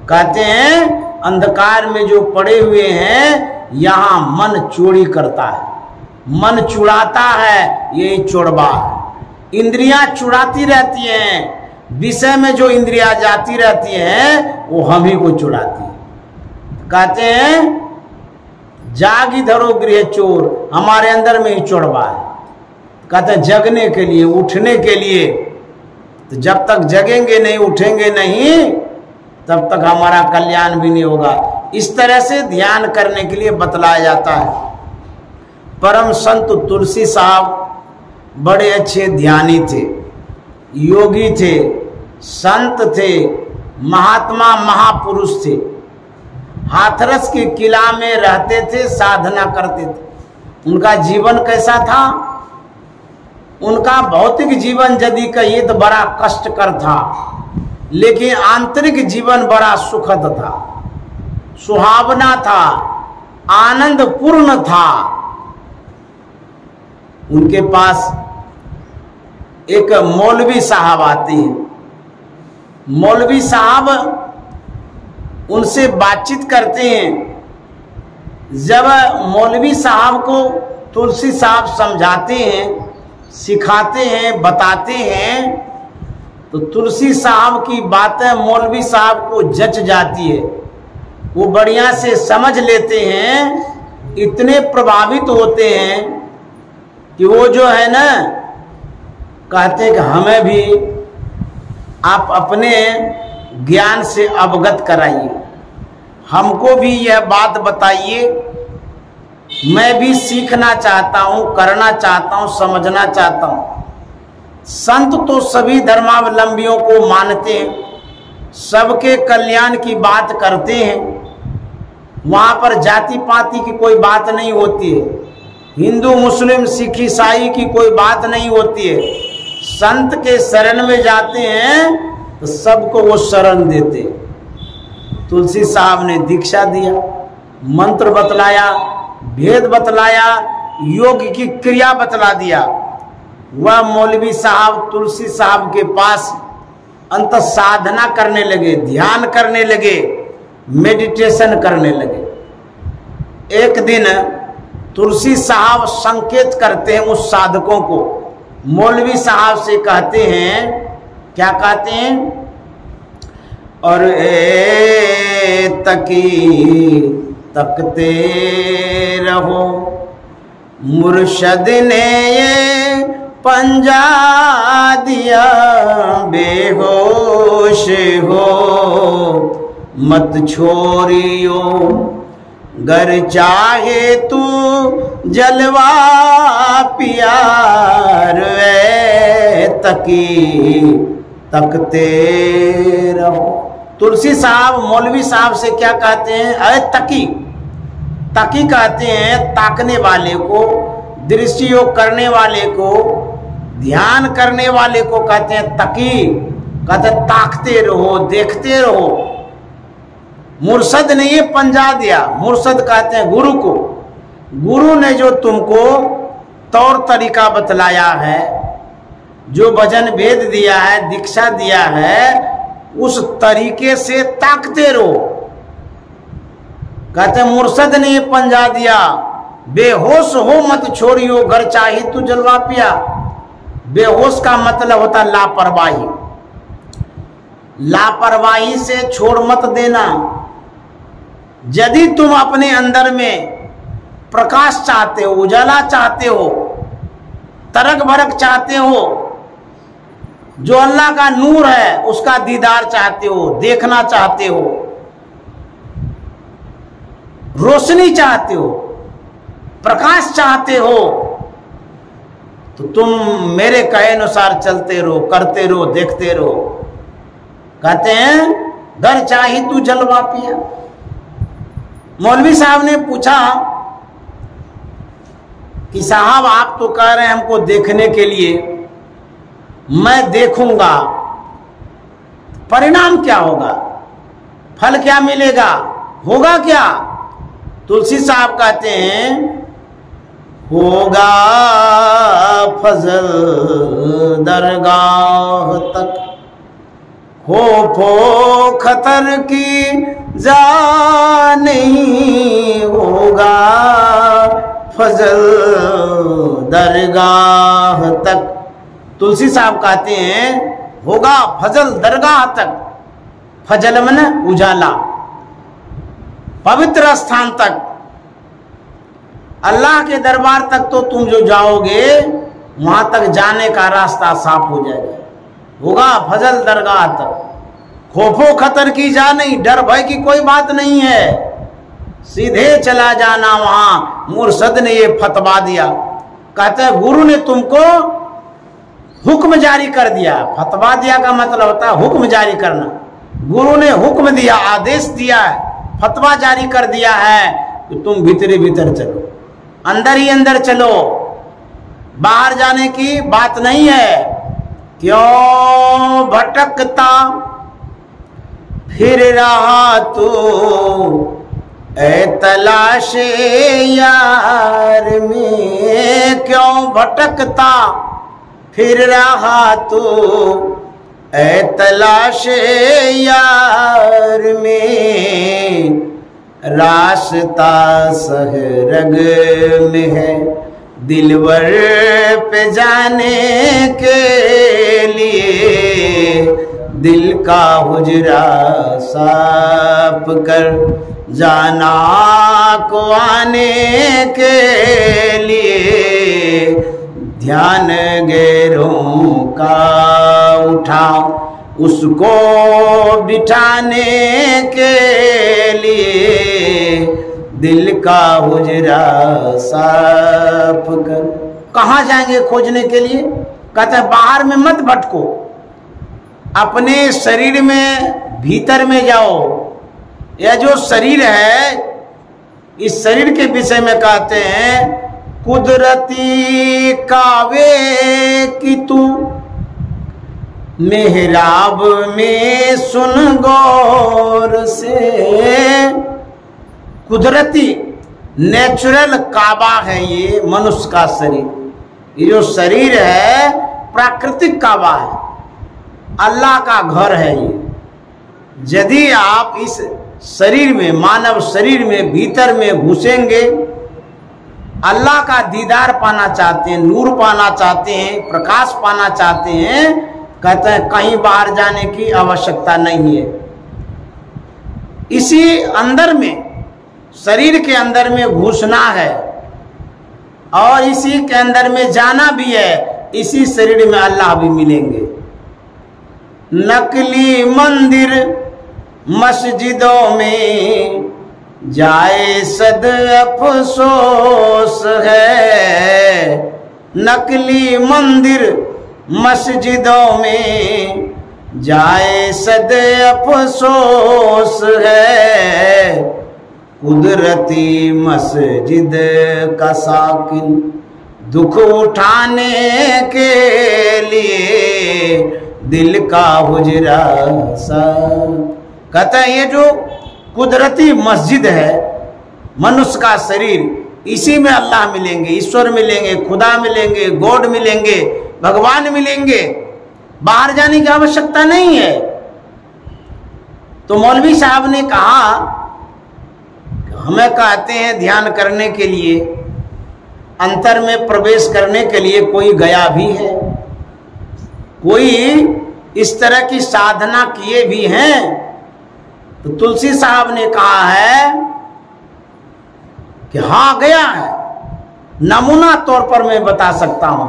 कहते हैं अंधकार में जो पड़े हुए हैं यहाँ मन चोरी करता है, मन चुराता है, यही चोरबा है। इंद्रियां चुराती रहती हैं, विषय में जो इंद्रियां जाती रहती हैं वो हम ही को चुराती है। कहते हैं जागी धरो गृह चोर, हमारे अंदर में ही चोरबा है। कहते हैं जगने के लिए, उठने के लिए। तो जब तक जगेंगे नहीं, उठेंगे नहीं, तब तक हमारा कल्याण भी नहीं होगा। इस तरह से ध्यान करने के लिए बतलाया जाता है। परम संत तुलसी साहब बड़े अच्छे ध्यानी थे, योगी थे, संत थे, महात्मा महापुरुष थे। हाथरस के किला में रहते थे, साधना करते थे। उनका जीवन कैसा था? उनका भौतिक जीवन यदि कहिए तो बड़ा कष्टकर था, लेकिन आंतरिक जीवन बड़ा सुखद था, सुहावना था, आनंदपूर्ण था। उनके पास एक मौलवी साहब आते हैं। मौलवी साहब उनसे बातचीत करते हैं। जब मौलवी साहब को तुलसी साहब समझाते हैं, सिखाते हैं, बताते हैं, तो तुलसी साहब की बातें मौलवी साहब को जच जाती है। वो बढ़िया से समझ लेते हैं, इतने प्रभावित होते हैं कि वो जो है ना, कहते हैं कि हमें भी आप अपने ज्ञान से अवगत कराइए, हमको भी यह बात बताइए, मैं भी सीखना चाहता हूँ, करना चाहता हूँ, समझना चाहता हूँ। संत तो सभी धर्मावलंबियों को मानते हैं, सबके कल्याण की बात करते हैं। वहाँ पर जाति पाति की कोई बात नहीं होती है, हिंदू मुस्लिम सिख ईसाई की कोई बात नहीं होती है। संत के शरण में जाते हैं तो सबको वो शरण देते। तुलसी साहब ने दीक्षा दिया, मंत्र बतलाया, भेद बतलाया, योग की क्रिया बतला दिया। वह मौलवी साहब तुलसी साहब के पास अंत साधना करने लगे, ध्यान करने लगे, मेडिटेशन करने लगे। एक दिन तुलसी साहब संकेत करते हैं उस साधकों को, मौलवी साहब से कहते हैं, क्या कहते हैं? और तकी तकते रहो, मुर्शद ने ये पंजा दिया, बेहोश हो मत छोड़ियो, गर चाहे तू जलवा प्यार, तकी तकते रहो। तुलसी साहब मौलवी साहब से क्या कहते हैं? अरे तकी, तकी कहते हैं ताकने वाले को, दृष्टि योग करने वाले को, ध्यान करने वाले को कहते हैं तकी। कहते ताकते रहो, देखते रहो। मुर्शद ने ये पंजा दिया, मुर्शद कहते हैं गुरु को। गुरु ने जो तुमको तौर तरीका बतलाया है, जो भजन भेद दिया है, दीक्षा दिया है, उस तरीके से ताकते रहो। कहते मुर्शद ने ये पंजा दिया, बेहोश हो मत छोड़ियो, घर चाही तू जलवा पिया। बेहोश का मतलब होता लापरवाही, लापरवाही से छोड़ मत देना। यदि तुम अपने अंदर में प्रकाश चाहते हो, उजाला चाहते हो, तरक भरक चाहते हो, जो अल्लाह का नूर है उसका दीदार चाहते हो, देखना चाहते हो, रोशनी चाहते हो, प्रकाश चाहते हो, तो तुम मेरे कहे अनुसार चलते रहो, करते रहो, देखते रहो। कहते हैं घर चाही तू जलवा पिया। मौलवी साहब ने पूछा कि साहब आप तो कह रहे हैं हमको देखने के लिए, मैं देखूंगा, परिणाम क्या होगा, फल क्या मिलेगा, होगा क्या? तुलसी साहब कहते हैं होगा फजल दरगाह तक, खौफो खतर की जा नहीं, होगा फजल दरगाह तक। तुलसी साहब कहते हैं होगा फजल दरगाह तक। फजल मन उजाला, पवित्र स्थान तक, अल्लाह के दरबार तक तो तुम जो जाओगे वहां तक जाने का रास्ता साफ हो जाएगा। होगा फजल दरगाह तक, खौफो खतर की जा नहीं, डर भय की कोई बात नहीं है, सीधे चला जाना वहां। मुर्शद ने ये फतवा दिया, कहते हैं गुरु ने तुमको हुक्म जारी कर दिया। फतवा दिया का मतलब होता है हुक्म जारी करना। गुरु ने हुक्म दिया, आदेश दिया है, फतवा जारी कर दिया है कि तुम भीतर भीतर चलो, अंदर ही अंदर चलो, बाहर जाने की बात नहीं है। क्यों भटकता फिर रहा तू ए तलाशे यार में, क्यों भटकता फिर रहा तू ए तलाशे यार में, रास्ता सहरग में है दिलवर पे जाने के लिए, दिल का हुजरा साफ कर जाना को आने के लिए, ध्यान गैरों का उठाओ उसको बिठाने के लिए, दिल का हुजरा साफ कर। कहाँ जाएंगे खोजने के लिए? कहते हैं बाहर में मत भटको, अपने शरीर में भीतर में जाओ। यह जो शरीर है, इस शरीर के विषय में कहते हैं कुदरती कावे की तू मेहराब में सुन गौर से। कुदरती नेचुरल काबा है ये मनुष्य का शरीर। ये जो शरीर है प्राकृतिक काबा है, अल्लाह का घर है ये। यदि आप इस शरीर में, मानव शरीर में भीतर में घुसेंगे, अल्लाह का दीदार पाना चाहते हैं, नूर पाना चाहते हैं, प्रकाश पाना चाहते हैं, कहते हैं कहीं बाहर जाने की आवश्यकता नहीं है। इसी अंदर में, शरीर के अंदर में घुसना है और इसी के अंदर में जाना भी है। इसी शरीर में अल्लाह भी मिलेंगे। नकली मंदिर मस्जिदों में जाए सद अफसोस है, नकली मंदिर मस्जिदों में जाए सद अफसोस है, कुदरती मस्जिद का साकिन दुख उठाने के लिए दिल का हुजरा सा। कहता है ये जो कुदरती मस्जिद है, मनुष्य का शरीर, इसी में अल्लाह मिलेंगे, ईश्वर मिलेंगे, खुदा मिलेंगे, गॉड मिलेंगे, भगवान मिलेंगे। बाहर जाने की आवश्यकता नहीं है। तो मौलवी साहब ने कहा, हमें कहते हैं ध्यान करने के लिए, अंतर में प्रवेश करने के लिए कोई गया भी है, कोई इस तरह की साधना किए भी हैं। तो तुलसी साहब ने कहा है कि हाँ गया है। नमूना तौर पर मैं बता सकता हूं,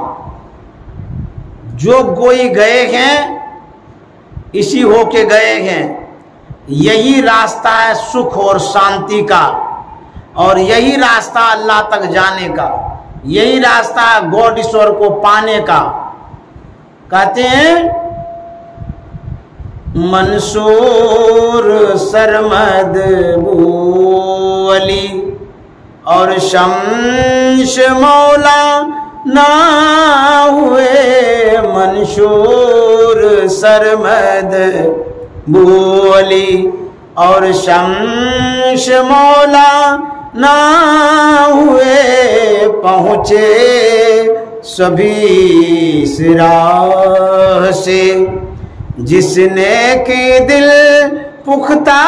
जो कोई गए हैं इसी होके गए हैं। यही रास्ता है सुख और शांति का, और यही रास्ता अल्लाह तक जाने का, यही रास्ता है गॉड ईश्वर को पाने का। कहते हैं मंसूर सरमद अली और शम्स मौला ना हुए, मंसूर सरमद बूअली और शम्स मौला ना हुए पहुँचे सभी इस राह से, जिसने के दिल पुख्ता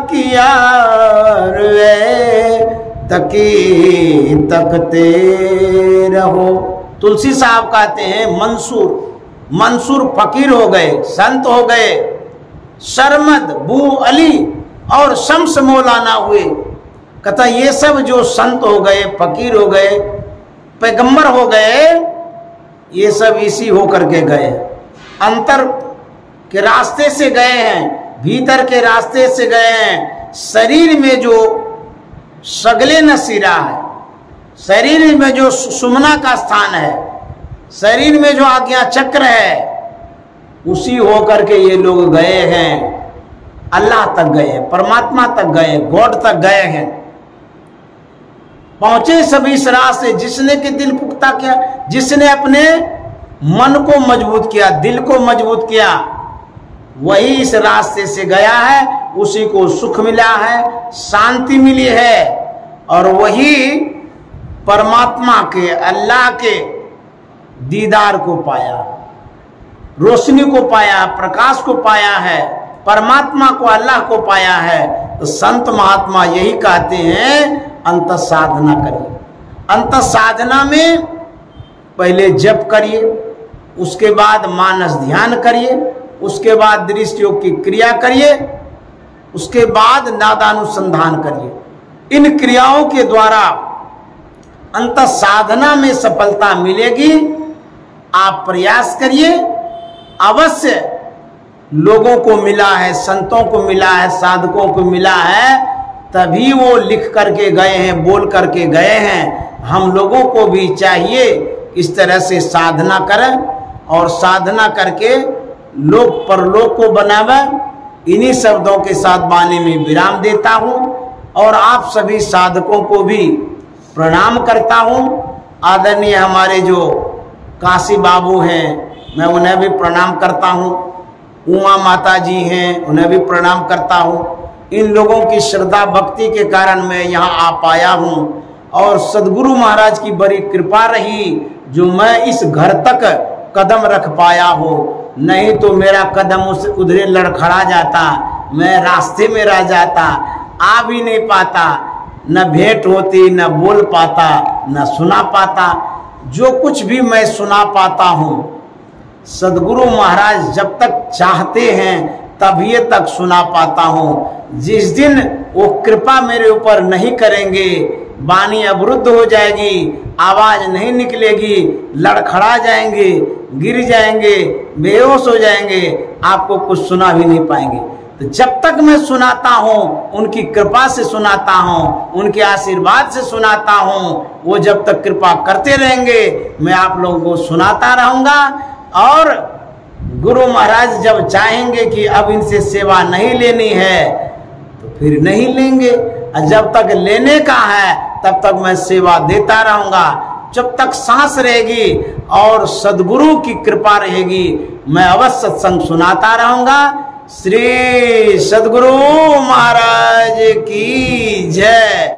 किया रे तकी तकते रहो। तुलसी साहब कहते हैं मंसूर फकीर हो गए, संत हो गए, शर्मद बू अली और शम्स मौलाना हुए। कहता ये सब जो संत हो गए, फकीर हो गए, पैगंबर हो गए, ये सब इसी होकर के गए, अंतर के रास्ते से गए हैं, भीतर के रास्ते से गए हैं। शरीर में जो सगले नसीरा है, शरीर में जो सुमना का स्थान है, शरीर में जो आज्ञा चक्र है, उसी होकर के ये लोग गए हैं, अल्लाह तक गए, परमात्मा तक गए, गॉड तक गए हैं, पहुंचे सभी इस रास्ते। जिसने के दिल पुख्ता किया, जिसने अपने मन को मजबूत किया, दिल को मजबूत किया, वही इस रास्ते से गया है, उसी को सुख मिला है, शांति मिली है, और वही परमात्मा के, अल्लाह के दीदार को पाया, रोशनी को पाया, प्रकाश को पाया है, परमात्मा को, अल्लाह को पाया है। तो संत महात्मा यही कहते हैं अंत साधना करिए। अंत साधना में पहले जप करिए, उसके बाद मानस ध्यान करिए, उसके बाद दृष्टि योग की क्रिया करिए, उसके बाद नादानुसंधान करिए। इन क्रियाओं के द्वारा अंत साधना में सफलता मिलेगी। आप प्रयास करिए, अवश्य लोगों को मिला है, संतों को मिला है, साधकों को मिला है, तभी वो लिख करके गए हैं, बोल करके गए हैं। हम लोगों को भी चाहिए इस तरह से साधना करें और साधना करके लोक परलोक को बनावे। इन्हीं शब्दों के साथ वाणी में विराम देता हूँ और आप सभी साधकों को भी प्रणाम करता हूँ। आदरणीय हमारे जो काशी बाबू हैं, मैं उन्हें भी प्रणाम करता हूँ। उमा माता जी हैं, उन्हें भी प्रणाम करता हूँ। इन लोगों की श्रद्धा भक्ति के कारण मैं यहाँ आ पाया हूँ और सदगुरु महाराज की बड़ी कृपा रही जो मैं इस घर तक कदम रख पाया हो। नहीं तो मेरा कदम उस उधरे लड़खड़ा जाता, मैं रास्ते में रह जाता, आ भी नहीं पाता, न भेंट होती, न बोल पाता, न सुना पाता। जो कुछ भी मैं सुना पाता हूँ सदगुरु महाराज जब तक चाहते हैं तभी तक सुना पाता हूँ। जिस दिन वो कृपा मेरे ऊपर नहीं करेंगे, वाणी अवरुद्ध हो जाएगी, आवाज नहीं निकलेगी, लड़खड़ा जाएंगे, गिर जाएंगे, बेहोश हो जाएंगे, आपको कुछ सुना भी नहीं पाएंगे। तो जब तक मैं सुनाता हूँ, उनकी कृपा से सुनाता हूँ, उनके आशीर्वाद से सुनाता हूँ, वो जब तक कृपा करते रहेंगे मैं आप लोगों को सुनाता रहूंगा। और गुरु महाराज जब चाहेंगे कि अब इनसे सेवा नहीं लेनी है तो फिर नहीं लेंगे, और जब तक लेने का है तब तक मैं सेवा देता रहूंगा। जब तक सांस रहेगी और सदगुरु की कृपा रहेगी मैं अवश्य सत्संग सुनाता रहूंगा। श्री सदगुरु महाराज की जय।